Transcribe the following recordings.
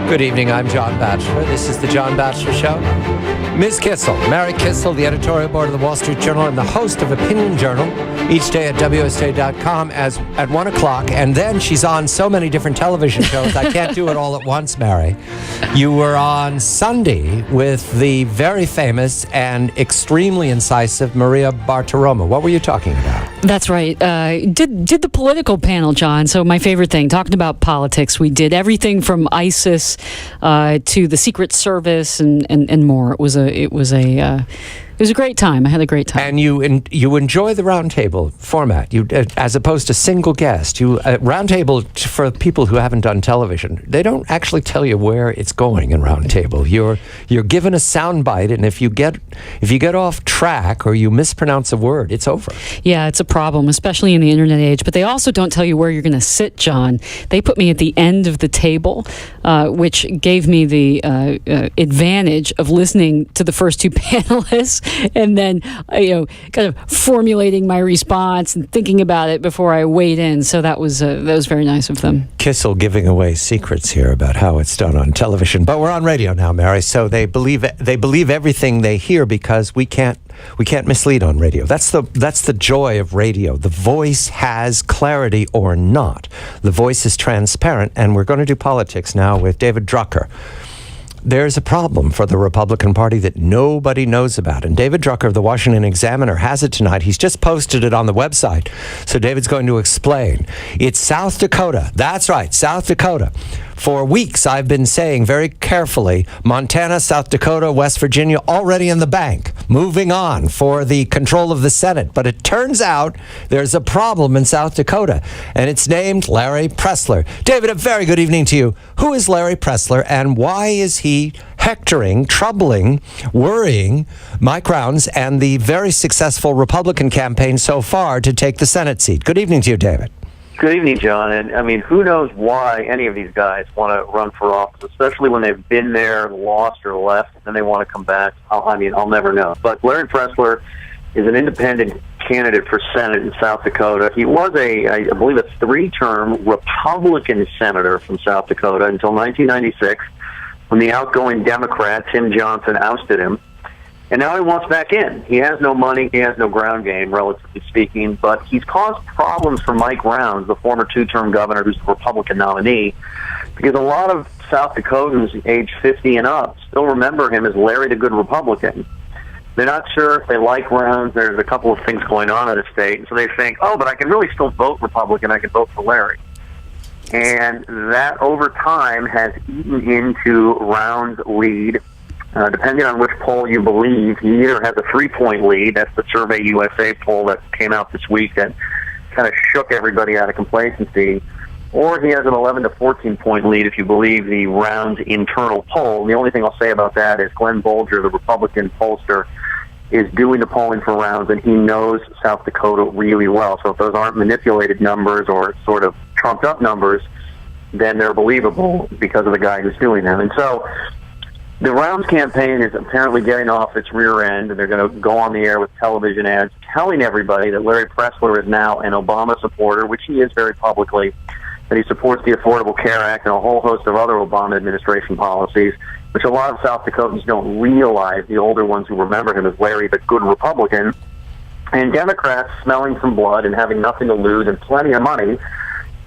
Good evening, I'm John Batchelor. This is the John Batchelor Show. Ms. Kissel, Mary Kissel, the editorial board of the Wall Street Journal and the host of Opinion Journal, each day at WSJ.com at 1 o'clock. And then she's on so many different television shows, I can't do it all at once, Mary. You were on Sunday with the very famous and extremely incisive Maria Bartiromo. What were you talking about? That's right. Did the political panel, John. So my favorite thing, talking about politics. We did everything from ISIS to the Secret Service and more. It was a great time. I had a great time. And you enjoy the roundtable format, as opposed to single guest. Roundtable, for people who haven't done television, they don't actually tell you where it's going in roundtable. You're given a soundbite, and if you get off track or you mispronounce a word, it's over. Yeah, it's a problem, especially in the internet age. But they also don't tell you where you're going to sit, John. They put me at the end of the table, which gave me the advantage of listening to the first two panelists. And then, kind of formulating my response and thinking about it before I weighed in. So that was very nice of them. Kissel giving away secrets here about how it's done on television. But we're on radio now, Mary, so they believe everything they hear because we can't mislead on radio. That's the joy of radio. The voice has clarity or not. The voice is transparent, and we're going to do politics now with David Drucker. There's a problem for the Republican Party that nobody knows about. And David Drucker of the Washington Examiner has it tonight. He's just posted it on the website. So David's going to explain. It's South Dakota. That's right, South Dakota. For weeks, I've been saying very carefully, Montana, South Dakota, West Virginia, already in the bank. Moving on for the control of the Senate. But it turns out there's a problem in South Dakota, and it's named Larry Pressler. David, a very good evening to you. Who is Larry Pressler, and why is he hectoring, troubling, worrying Mike Rounds and the very successful Republican campaign so far to take the Senate seat? Good evening to you, David. Good evening, John. And I mean, who knows why any of these guys want to run for office, especially when they've been there, lost, or left, and then they want to come back. I'll never know. But Larry Pressler is an independent candidate for Senate in South Dakota. He was I believe, a three-term Republican senator from South Dakota until 1996, when the outgoing Democrat, Tim Johnson, ousted him. And now he wants back in. He has no money. He has no ground game, relatively speaking. But he's caused problems for Mike Rounds, the former two-term governor who's the Republican nominee, because a lot of South Dakotans age 50 and up still remember him as Larry the Good Republican. They're not sure if they like Rounds. There's a couple of things going on in the state. And so they think, but I can really still vote Republican. I can vote for Larry. And that, over time, has eaten into Rounds' lead. Depending on which poll you believe, he either has a 3-point lead, that's the Survey USA poll that came out this week that kind of shook everybody out of complacency, or he has an 11 to 14-point lead if you believe the Rounds internal poll. And the only thing I'll say about that is Glenn Bolger, the Republican pollster, is doing the polling for Rounds, and he knows South Dakota really well. So if those aren't manipulated numbers or sort of trumped-up numbers, then they're believable because of the guy who's doing them. And so the Rounds campaign is apparently getting off its rear end, and they're going to go on the air with television ads telling everybody that Larry Pressler is now an Obama supporter, which he is very publicly, that he supports the Affordable Care Act and a whole host of other Obama administration policies, which a lot of South Dakotans don't realize, the older ones who remember him as Larry the Good Republican. And Democrats, smelling some blood and having nothing to lose and plenty of money,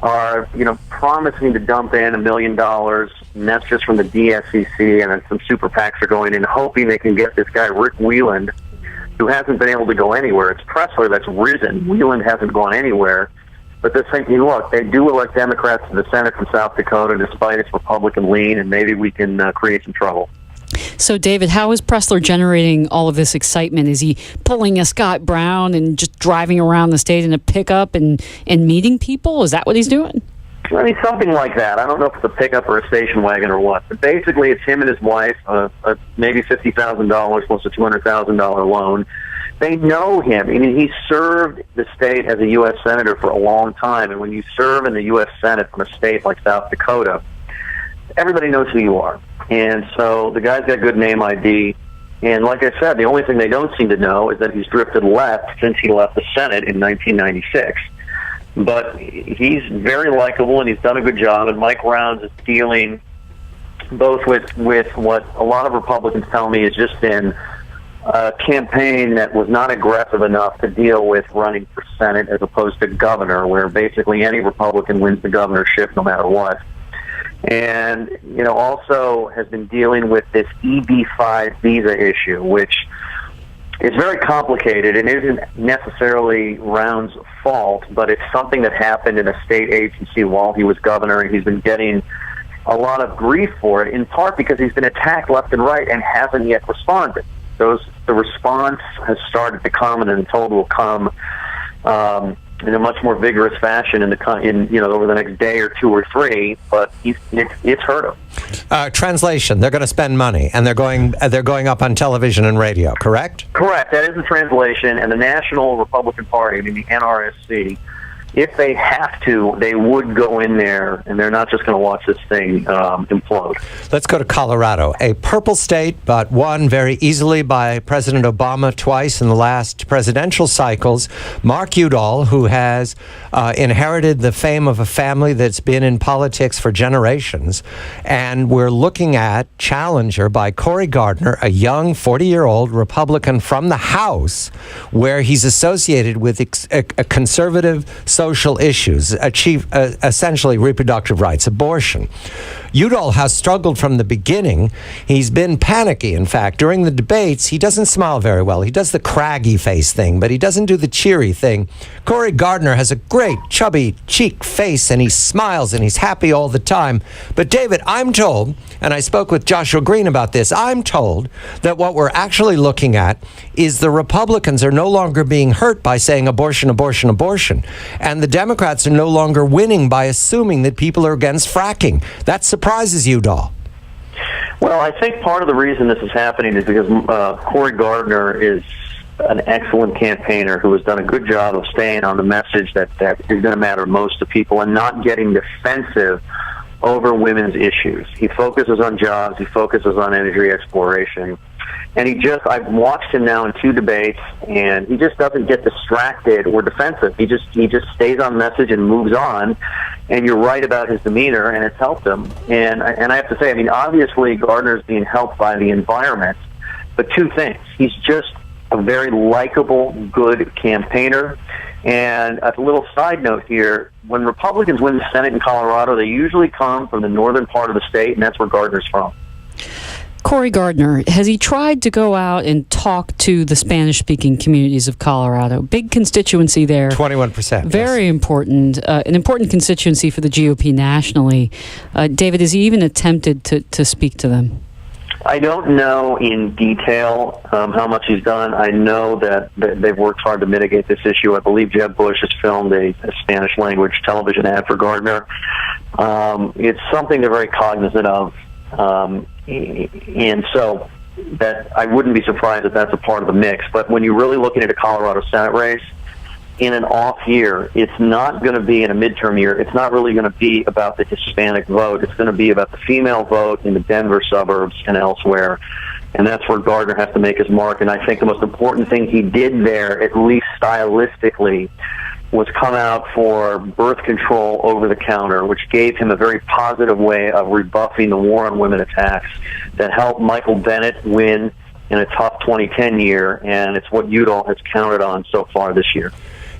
are promising to dump in $1 million, and that's just from the DSCC, and then some super PACs are going in, hoping they can get this guy Rick Wieland, who hasn't been able to go anywhere. It's Pressler that's risen. Wieland hasn't gone anywhere. But they're thinking, look, they do elect Democrats to the Senate from South Dakota despite its Republican lean, and maybe we can create some trouble. So, David, how is Pressler generating all of this excitement? Is he pulling a Scott Brown and just driving around the state in a pickup and meeting people? Is that what he's doing? I mean, something like that. I don't know if it's a pickup or a station wagon or what. But basically, it's him and his wife, maybe $50,000 plus a $200,000 loan. They know him. I mean, he served the state as a U.S. Senator for a long time. And when you serve in the U.S. Senate from a state like South Dakota, everybody knows who you are. And so the guy's got good name ID. And like I said, the only thing they don't seem to know is that he's drifted left since he left the Senate in 1996. But he's very likable, and he's done a good job. And Mike Rounds is dealing both with what a lot of Republicans tell me has just been a campaign that was not aggressive enough to deal with running for Senate as opposed to governor, where basically any Republican wins the governorship no matter what. And, also has been dealing with this EB-5 visa issue, which is very complicated and isn't necessarily Round's fault, but it's something that happened in a state agency while he was governor, and he's been getting a lot of grief for it, in part because he's been attacked left and right and hasn't yet responded. The response has started to come, and then told will come in a much more vigorous fashion over the next day or two or three. But it's hurt him. Translation: they're going to spend money, and they're going up on television and radio. Correct? Correct. That is the translation. And the National Republican Party, the NRSC, if they have to, they would go in there, and they're not just going to watch this thing implode. Let's go to Colorado, a purple state, but won very easily by President Obama twice in the last presidential cycles. Mark Udall, who has inherited the fame of a family that's been in politics for generations, and we're looking at challenger by Cory Gardner, a young 40-year-old Republican from the House, where he's associated with a conservative social issues, essentially reproductive rights, abortion. Udall has struggled from the beginning. He's been panicky, in fact. During the debates, he doesn't smile very well. He does the craggy face thing, but he doesn't do the cheery thing. Cory Gardner has a great, chubby cheek face, and he smiles, and he's happy all the time. But David, I'm told, and I spoke with Joshua Green about this, I'm told that what we're actually looking at is the Republicans are no longer being hurt by saying abortion, abortion, abortion. And the Democrats are no longer winning by assuming that people are against fracking. That surprises Udall. Well, I think part of the reason this is happening is because Cory Gardner is an excellent campaigner who has done a good job of staying on the message that is going to matter most to people and not getting defensive over women's issues. He focuses on jobs. He focuses on energy exploration. And I've watched him now in 2 debates, and he just doesn't get distracted or defensive. He just stays on message and moves on. And you're right about his demeanor, and it's helped him. And I have to say, obviously Gardner's being helped by the environment, but 2 things. He's just a very likable, good campaigner. And as a little side note here, when Republicans win the Senate in Colorado, they usually come from the northern part of the state, and that's where Gardner's from. Cory Gardner, has he tried to go out and talk to the Spanish-speaking communities of Colorado? Big constituency there. 21%. Very yes. Important. An important constituency for the GOP nationally. David, has he even attempted to speak to them? I don't know in detail how much he's done. I know that they've worked hard to mitigate this issue. I believe Jeb Bush has filmed a Spanish-language television ad for Gardner. It's something they're very cognizant of. And so that I wouldn't be surprised if that's a part of the mix. But when you're really looking at a Colorado Senate race, in an off year, it's not going to be in a midterm year. It's not really going to be about the Hispanic vote. It's going to be about the female vote in the Denver suburbs and elsewhere. And that's where Gardner has to make his mark. And I think the most important thing he did there, at least stylistically, was come out for birth control over the counter, which gave him a very positive way of rebuffing the war on women attacks that helped Michael Bennet win in a tough 2010 year, and it's what Udall has counted on so far this year.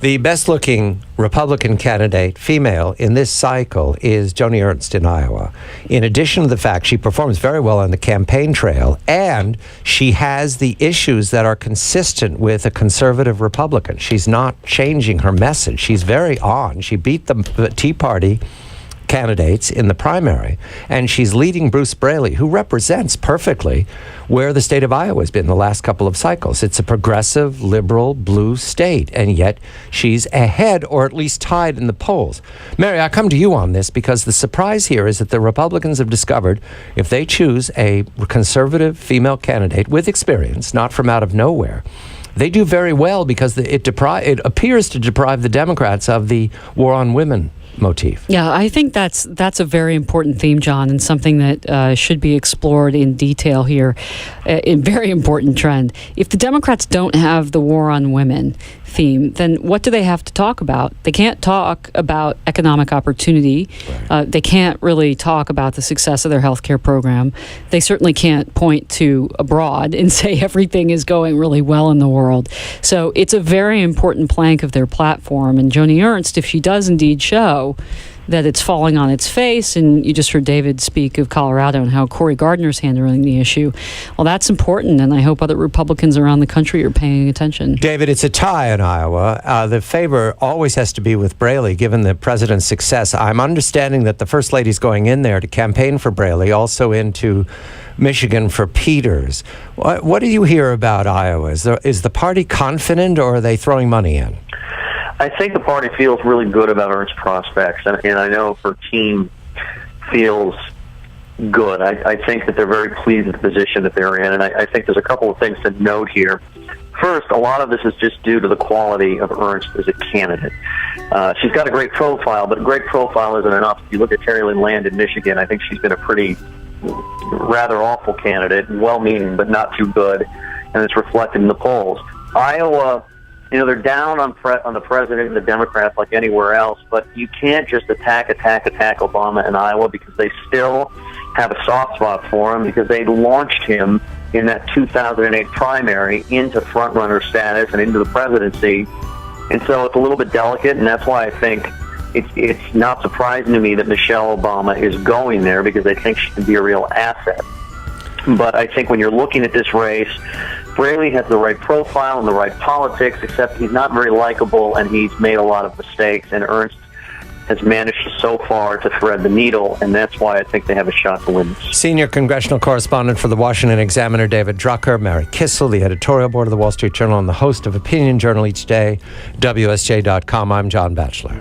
The best-looking Republican candidate, female, in this cycle is Joni Ernst in Iowa. In addition to the fact she performs very well on the campaign trail, and she has the issues that are consistent with a conservative Republican. She's not changing her message. She's very on. She beat the Tea Party candidates in the primary, and she's leading Bruce Braley, who represents perfectly where the state of Iowa has been the last couple of cycles. It's a progressive, liberal, blue state, and yet she's ahead, or at least tied in the polls. Mary, I come to you on this because the surprise here is that the Republicans have discovered if they choose a conservative female candidate with experience, not from out of nowhere, they do very well because it appears to deprive the Democrats of the war on women motif. Yeah, I think that's a very important theme, John, and something that should be explored in detail here. A very important trend. If the Democrats don't have the war on women theme, then what do they have to talk about? They can't talk about economic opportunity. They can't really talk about the success of their healthcare program. They certainly can't point to abroad and say everything is going really well in the world. So it's a very important plank of their platform. And Joni Ernst, if she does indeed show that it's falling on its face, and you just heard David speak of Colorado and how Cory Gardner's handling the issue, well, that's important, and I hope other Republicans around the country are paying attention. David, it's a tie in Iowa. The favor always has to be with Braley, given the president's success. I'm understanding that the First Lady's going in there to campaign for Braley, also into Michigan for Peters. What do you hear about Iowa? Is the party confident, or are they throwing money in? I think the party feels really good about Ernst's prospects, and I know her team feels good. I think that they're very pleased with the position that they're in, and I think there's a couple of things to note here. First, a lot of this is just due to the quality of Ernst as a candidate. She's got a great profile, but a great profile isn't enough. If you look at Terry Lynn Land in Michigan, I think she's been a pretty rather awful candidate, well-meaning but not too good, and it's reflected in the polls. Iowa, they're down on the president and the Democrats like anywhere else, but you can't just attack Obama in Iowa, because they still have a soft spot for him, because they launched him in that 2008 primary into front-runner status and into the presidency. And so it's a little bit delicate, and that's why I think it's not surprising to me that Michelle Obama is going there, because they think she can be a real asset. But I think when you're looking at this race, Braley has the right profile and the right politics, except he's not very likable, and he's made a lot of mistakes, and Ernst has managed so far to thread the needle, and that's why I think they have a shot to win this. Senior congressional correspondent for the Washington Examiner, David Drucker, Mary Kissel, the editorial board of the Wall Street Journal, and the host of Opinion Journal each day, WSJ.com. I'm John Batchelor.